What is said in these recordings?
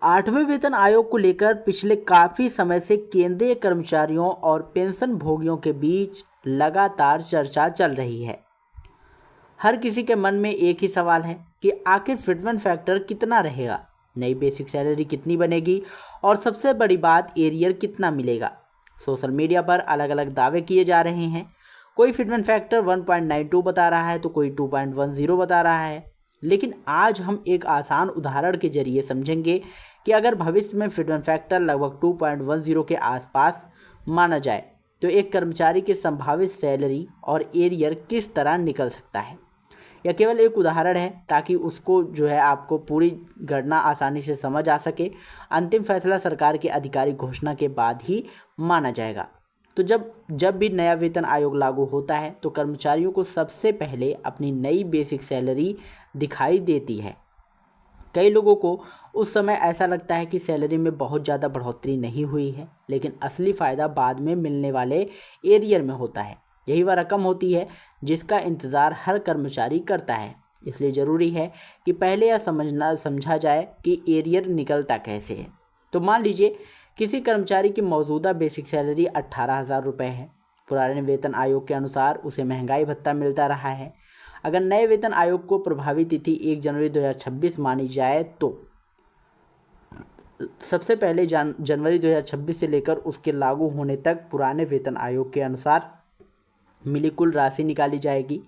आठवें वेतन आयोग को लेकर पिछले काफी समय से केंद्रीय कर्मचारियों और पेंशन भोगियों के बीच लगातार चर्चा चल रही है। हर किसी के मन में एक ही सवाल है कि आखिर फिटमेंट फैक्टर कितना रहेगा, नई बेसिक सैलरी कितनी बनेगी और सबसे बड़ी बात एरियर कितना मिलेगा। सोशल मीडिया पर अलग अलग दावे किए जा रहे हैं। कोई फिटमेंट फैक्टर 1.92 बता रहा है तो कोई 2.10 बता रहा है। लेकिन आज हम एक आसान उदाहरण के जरिए समझेंगे कि अगर भविष्य में फिटमेंट फैक्टर लगभग 2.10 के आसपास माना जाए तो एक कर्मचारी की संभावित सैलरी और एरियर किस तरह निकल सकता है। यह केवल एक उदाहरण है ताकि उसको आपको पूरी गणना आसानी से समझ आ सके। अंतिम फैसला सरकार की आधिकारिक घोषणा के बाद ही माना जाएगा। तो जब भी नया वेतन आयोग लागू होता है तो कर्मचारियों को सबसे पहले अपनी नई बेसिक सैलरी दिखाई देती है। कई लोगों को उस समय ऐसा लगता है कि सैलरी में बहुत ज़्यादा बढ़ोतरी नहीं हुई है, लेकिन असली फ़ायदा बाद में मिलने वाले एरियर में होता है। यही वह रकम होती है जिसका इंतज़ार हर कर्मचारी करता है। इसलिए ज़रूरी है कि पहले यह समझा जाए कि एरियर निकलता कैसे है। तो मान लीजिए किसी कर्मचारी की मौजूदा बेसिक सैलरी 18,000 रुपये है। पुराने वेतन आयोग के अनुसार उसे महंगाई भत्ता मिलता रहा है। अगर नए वेतन आयोग को प्रभावी तिथि 1 जनवरी 2026 मानी जाए तो सबसे पहले जनवरी 2026 से लेकर उसके लागू होने तक पुराने वेतन आयोग के अनुसार मिली कुल राशि निकाली जाएगी।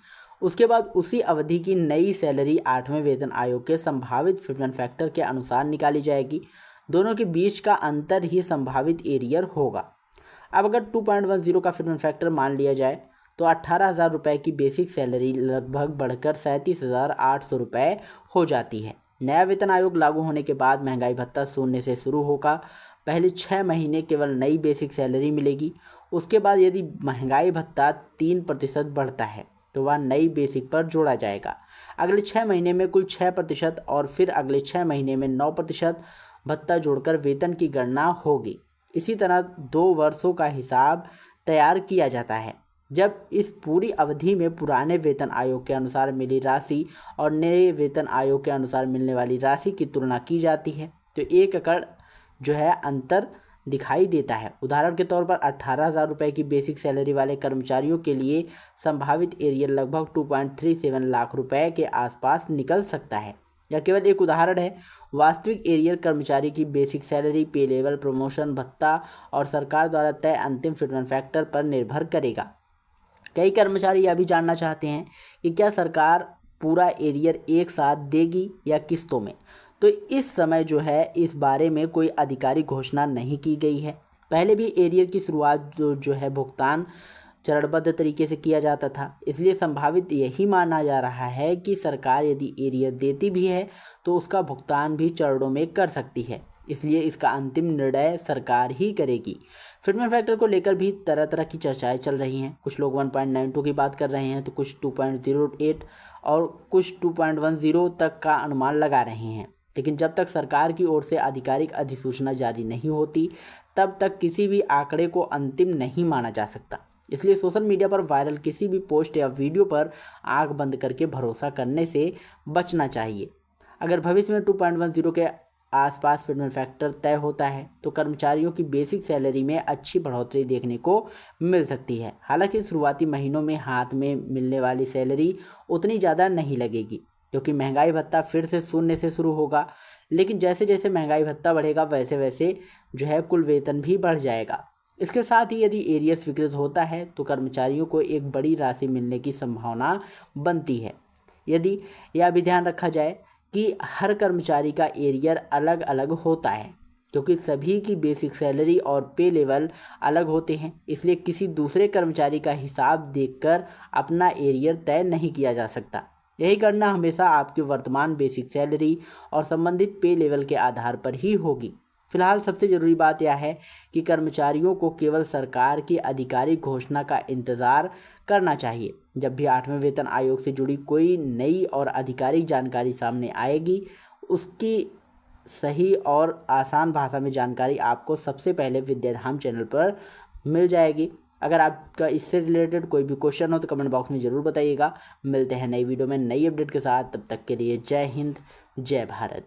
उसके बाद उसी अवधि की नई सैलरी 8वें वेतन आयोग के संभावित फिटमेंट फैक्टर के अनुसार निकाली जाएगी। दोनों के बीच का अंतर ही संभावित एरियर होगा। अब अगर 2.10 का फिटमेंट फैक्टर मान लिया जाए तो 18,000 रुपये की बेसिक सैलरी लगभग बढ़कर 37,800 रुपये हो जाती है। नया वेतन आयोग लागू होने के बाद महंगाई भत्ता शून्य से शुरू होगा। पहले 6 महीने केवल नई बेसिक सैलरी मिलेगी। उसके बाद यदि महंगाई भत्ता 3% बढ़ता है तो वह नई बेसिक पर जोड़ा जाएगा। अगले 6 महीने में कुल 6% और फिर अगले 6 महीने में 9% भत्ता जोड़कर वेतन की गणना होगी। इसी तरह 2 वर्षों का हिसाब तैयार किया जाता है। जब इस पूरी अवधि में पुराने वेतन आयोग के अनुसार मिली राशि और नए वेतन आयोग के अनुसार मिलने वाली राशि की तुलना की जाती है तो एक एकड़ अंतर दिखाई देता है। उदाहरण के तौर पर 18,000 रुपये की बेसिक सैलरी वाले कर्मचारियों के लिए संभावित एरियर लगभग 2.37 लाख रुपए के आसपास निकल सकता है। यह केवल एक उदाहरण है। वास्तविक एरियर कर्मचारी की बेसिक सैलरी, पे लेवल, प्रमोशन, भत्ता और सरकार द्वारा तय अंतिम फिटमेंट फैक्टर पर निर्भर करेगा। कई कर्मचारी यह भी जानना चाहते हैं कि क्या सरकार पूरा एरियर एक साथ देगी या किस्तों में। तो इस समय इस बारे में कोई आधिकारिक घोषणा नहीं की गई है। पहले भी एरियर की शुरुआत भुगतान चरणबद्ध तरीके से किया जाता था। इसलिए संभावित यही माना जा रहा है कि सरकार यदि एरियर देती भी है तो उसका भुगतान भी चरणों में कर सकती है। इसलिए इसका अंतिम निर्णय सरकार ही करेगी। फिटमेंट फैक्टर को लेकर भी तरह तरह की चर्चाएं चल रही हैं। कुछ लोग 1.92 की बात कर रहे हैं तो कुछ 2.08 और कुछ 2.10 तक का अनुमान लगा रहे हैं। लेकिन जब तक सरकार की ओर से आधिकारिक अधिसूचना जारी नहीं होती तब तक किसी भी आंकड़े को अंतिम नहीं माना जा सकता। इसलिए सोशल मीडिया पर वायरल किसी भी पोस्ट या वीडियो पर आंख बंद करके भरोसा करने से बचना चाहिए। अगर भविष्य में 2.10 के आसपास फिटमेंट फैक्टर तय होता है तो कर्मचारियों की बेसिक सैलरी में अच्छी बढ़ोतरी देखने को मिल सकती है। हालांकि शुरुआती महीनों में हाथ में मिलने वाली सैलरी उतनी ज़्यादा नहीं लगेगी क्योंकि महंगाई भत्ता फिर से शून्य से शुरू होगा। लेकिन जैसे जैसे महंगाई भत्ता बढ़ेगा वैसे वैसे कुल वेतन भी बढ़ जाएगा। इसके साथ ही यदि एरियर स्वीकृत होता है तो कर्मचारियों को एक बड़ी राशि मिलने की संभावना बनती है। यदि यह भी ध्यान रखा जाए कि हर कर्मचारी का एरियर अलग अलग होता है क्योंकि सभी की बेसिक सैलरी और पे लेवल अलग होते हैं। इसलिए किसी दूसरे कर्मचारी का हिसाब देखकर अपना एरियर तय नहीं किया जा सकता। यही गणना हमेशा आपकी वर्तमान बेसिक सैलरी और संबंधित पे लेवल के आधार पर ही होगी। फिलहाल सबसे ज़रूरी बात यह है कि कर्मचारियों को केवल सरकार की आधिकारिक घोषणा का इंतज़ार करना चाहिए। जब भी 8वें वेतन आयोग से जुड़ी कोई नई और आधिकारिक जानकारी सामने आएगी उसकी सही और आसान भाषा में जानकारी आपको सबसे पहले विद्याधाम चैनल पर मिल जाएगी। अगर आपका इससे रिलेटेड कोई भी क्वेश्चन हो तो कमेंट बॉक्स में ज़रूर बताइएगा। मिलते हैं नई वीडियो में नई अपडेट के साथ। तब तक के लिए जय हिंद, जय भारत।